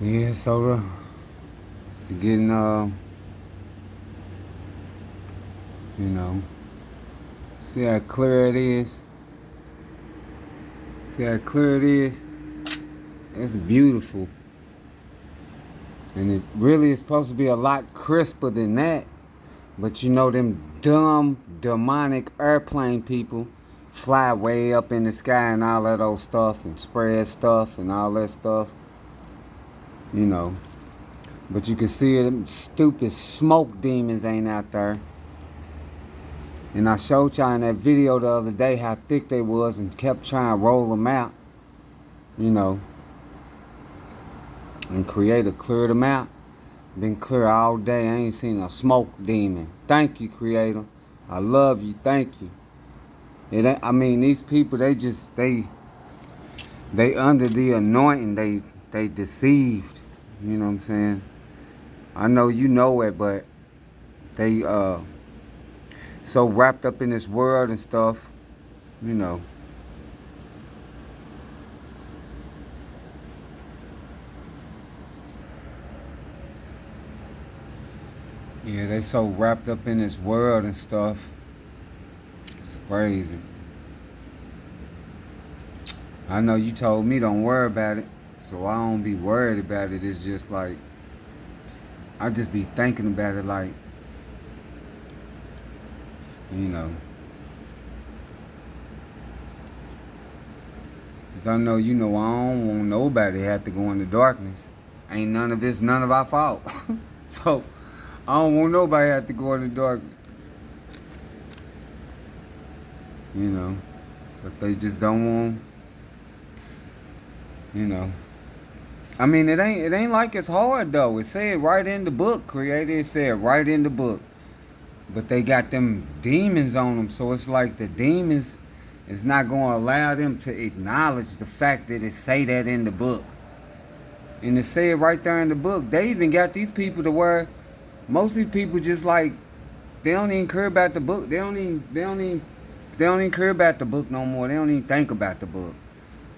Yeah, so it's getting you know, see how clear it is. See how clear it is. It's beautiful, and it really is supposed to be a lot crisper than that. But you know them dumb, demonic airplane people fly way up in the sky and all that old stuff and spread stuff and all that stuff. You know, but you can see them stupid smoke demons ain't out there. And I showed y'all in that video the other day how thick they was and kept trying to roll them out, you know, and Creator cleared them out. Been clear all day. I ain't seen a smoke demon. Thank you, Creator. I love you. Thank you. It ain't, I mean, these people, they under the anointing. They deceived. You know what I'm saying? I know you know it, but they so wrapped up in this world and stuff, you know. Yeah, they so wrapped up in this world and stuff. It's crazy. I know you told me don't worry about it, so I don't be worried about it. It's just like I just be thinking about it, like, you know, 'cause I know you know I don't want nobody to have to go into darkness. Ain't none of this none of our fault. So I don't want nobody to have to go into darkness, you know. But they just don't want, you know. I mean, it ain't like it's hard though. It said right in the book, Creator. It said right in the book. But they got them demons on them, so it's like the demons is not going to allow them to acknowledge the fact that it say that in the book. And it said right there in the book. They even got these people to where most of these people just like they don't even care about the book. They don't even care about the book no more. They don't even think about the book.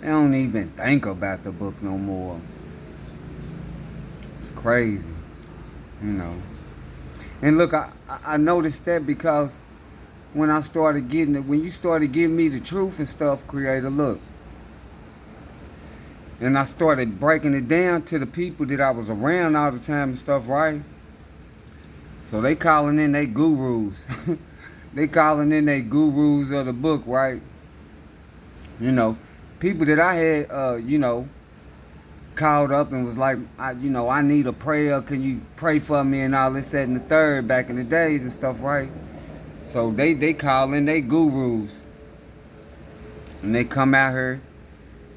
They don't even think about the book no more. It's crazy, you know. And look, I noticed that because when I started getting it, when you started giving me the truth and stuff, Creator, look, and I started breaking it down to the people that I was around all the time and stuff, right? So they calling in they gurus. They calling in they gurus of the book, right? You know, people that I had, called up and was like, I need a prayer. Can you pray for me and all this, that, and the third back in the days and stuff, right? So they call in they gurus and they come out here,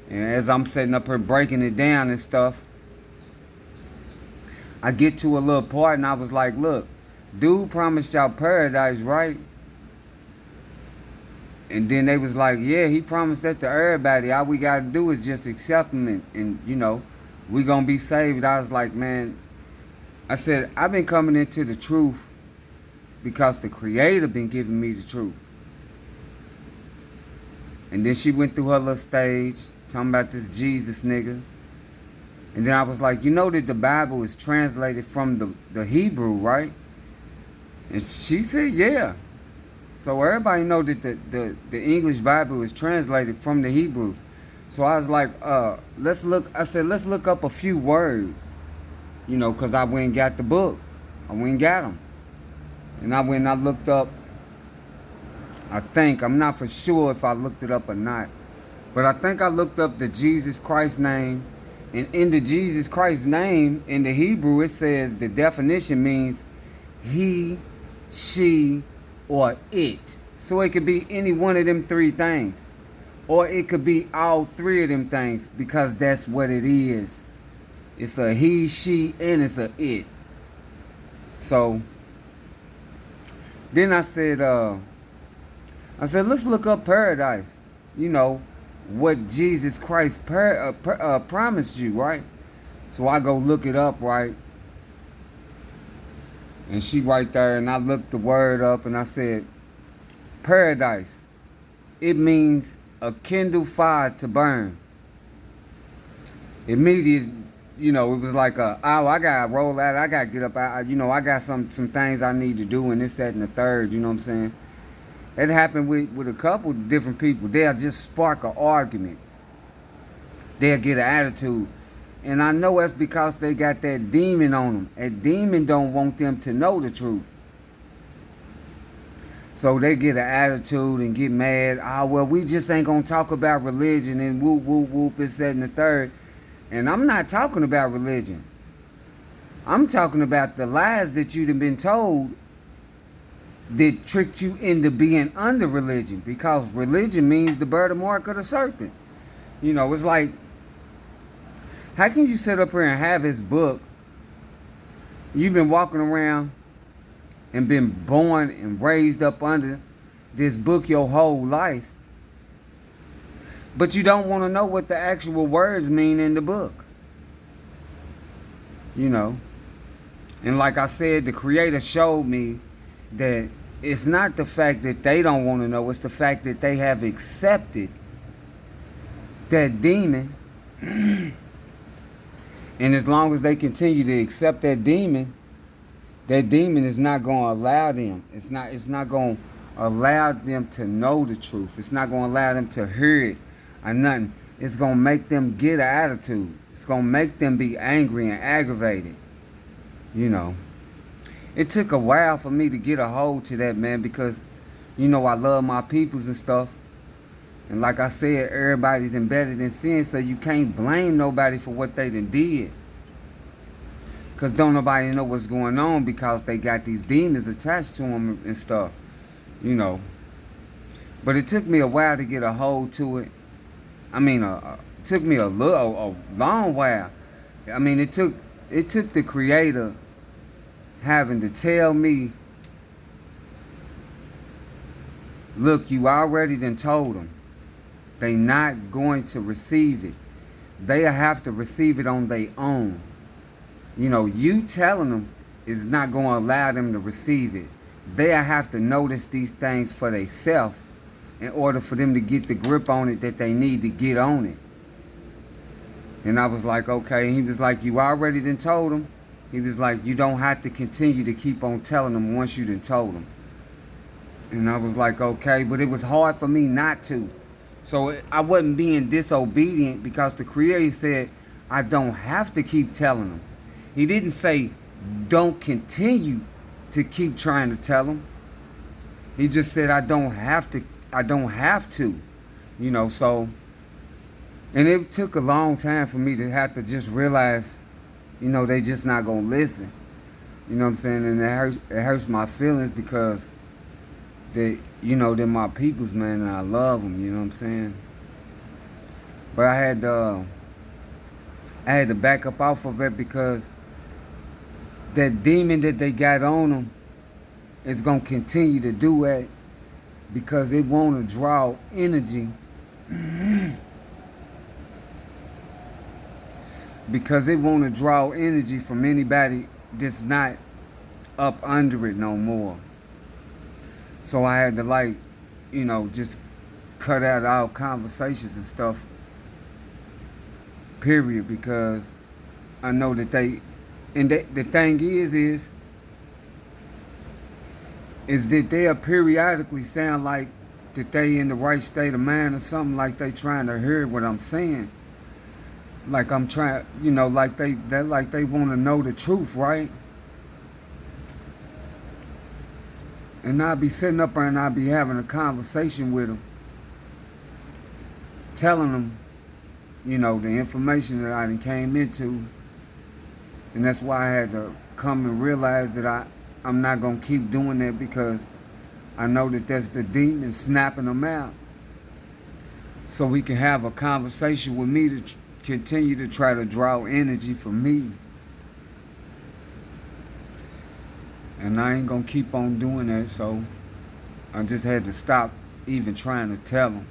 and as I'm setting up here breaking it down and stuff, I get to a little part and I was like, look, dude promised y'all paradise, right? And then they was like, yeah, he promised that to everybody. All we gotta do is just accept him and we gonna be saved. I was like, man, I said, I've been coming into the truth because the Creator been giving me the truth. And then she went through her little stage, talking about this Jesus nigga. And then I was like, you know that the Bible is translated from the Hebrew, right? And she said, yeah. So everybody know that the English Bible is translated from the Hebrew. So I was like, let's look up a few words, because I went and got the book. I went and got them. And I went and I looked up, I'm not for sure if I looked it up or not, but I think I looked up the Jesus Christ name. And in the Jesus Christ name, in the Hebrew, it says the definition means he, she, or it. So it could be any one of them three things. Or it could be all three of them things because that's what it is. It's a he, she, and it's a it. So then I said, let's look up paradise. What Jesus Christ promised you, right? So I go look it up, right? And she right there, and I looked the word up, and I said, paradise. It means a kindled fire to burn. Immediately, it was like I gotta roll out, I gotta get up, I got some things I need to do, and this, that, and the third. You know what I'm saying? It happened with a couple of different people. They'll just spark an argument. They'll get an attitude. And I know that's because they got that demon on them. That demon don't want them to know the truth. So they get an attitude and get mad. Well, we just ain't going to talk about religion and whoop, whoop, whoop, it's that and the third. And I'm not talking about religion. I'm talking about the lies that you've been told that tricked you into being under religion. Because religion means to bear the mark of the serpent. It's like, how can you sit up here and have this book? You've been walking around and been born and raised up under this book your whole life, but you don't want to know what the actual words mean in the book. And like I said, the Creator showed me that it's not the fact that they don't want to know, it's the fact that they have accepted that demon. And as long as they continue to accept that demon is not going to allow them. It's not going to allow them to know the truth. It's not going to allow them to hear it or nothing. It's going to make them get an attitude. It's going to make them be angry and aggravated. It took a while for me to get a hold to that, man, because, I love my peoples and stuff. And like I said, everybody's embedded in sin, so you can't blame nobody for what they done did. Because don't nobody know what's going on because they got these demons attached to them and stuff, But it took me a while to get a hold to it. It took me a long while. It took the Creator having to tell me, look, you already done told them. They not going to receive it. They'll have to receive it on their own. You telling them is not going to allow them to receive it. They'll have to notice these things for themselves in order for them to get the grip on it that they need to get on it. And I was like, okay. He was like, you already done told them. He was like, you don't have to continue to keep on telling them once you done told them. And I was like, okay. But it was hard for me not to. So I wasn't being disobedient because the Creator said I don't have to keep telling them. He didn't say don't continue to keep trying to tell them. He just said I don't have to. So, and it took a long time for me to have to just realize, they just not gonna listen. You know what I'm saying? And it hurts my feelings because they're my peoples, man, and I love them. You know what I'm saying? But I had to back up off of it because that demon that they got on them is going to continue to do that because it want to draw energy. Because it want to draw energy from anybody that's not up under it no more. So I had to just cut out all conversations and stuff, period, because I know that the thing is that they'll periodically sound like that they in the right state of mind or something, like they trying to hear what I'm saying. Like I'm trying, like they want to know the truth, right? And I'll be sitting up there and I'll be having a conversation with them, telling them, the information that I done came into. And that's why I had to come and realize that I'm not going to keep doing that because I know that that's the demon snapping them out. So we can have a conversation with me to continue to try to draw energy from me. And I ain't going to keep on doing that, so I just had to stop even trying to tell them.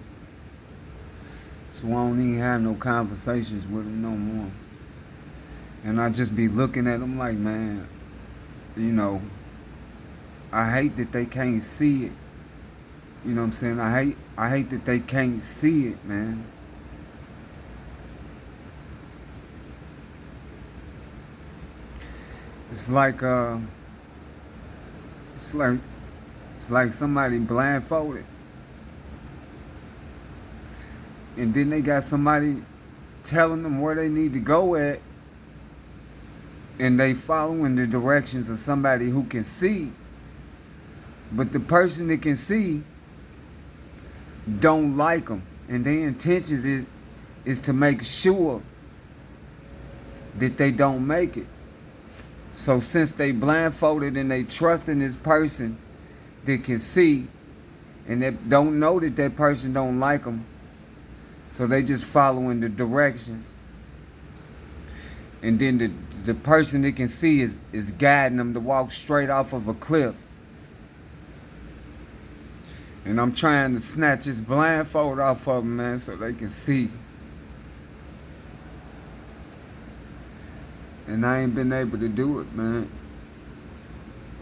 So I don't even have no conversations with them no more. And I just be looking at them like, man, I hate that they can't see it. You know what I'm saying? I hate that they can't see it, man. It's like it's like it's like somebody blindfolded, and then they got somebody telling them where they need to go at, and they following the directions of somebody who can see. But the person that can see don't like them, and their intentions is to make sure that they don't make it. So since they blindfolded and they trust in this person that can see, and they don't know that that person don't like them, so they just following the directions. And then the person that can see is guiding them to walk straight off of a cliff. And I'm trying to snatch this blindfold off of them, man, so they can see. And I ain't been able to do it, man.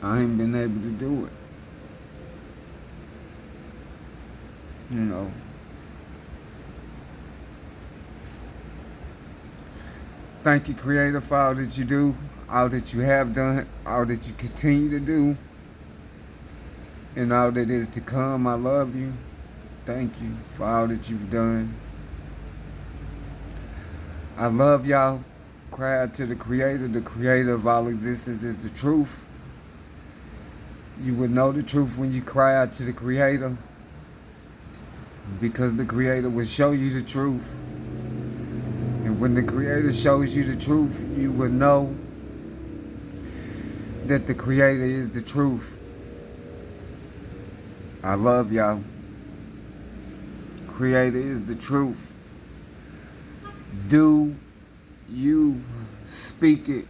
I ain't been able to do it. You know. Thank you, Creator, for all that you do, all that you have done, all that you continue to do, and all that is to come. I love you. Thank you for all that you've done. I love y'all. Cry out to the creator of all existence is the truth. You would know the truth when you cry out to the creator, because the creator will show you the truth. And when the creator shows you the truth, you will know that the creator is the truth. I love y'all. Creator is the truth. Do you speak it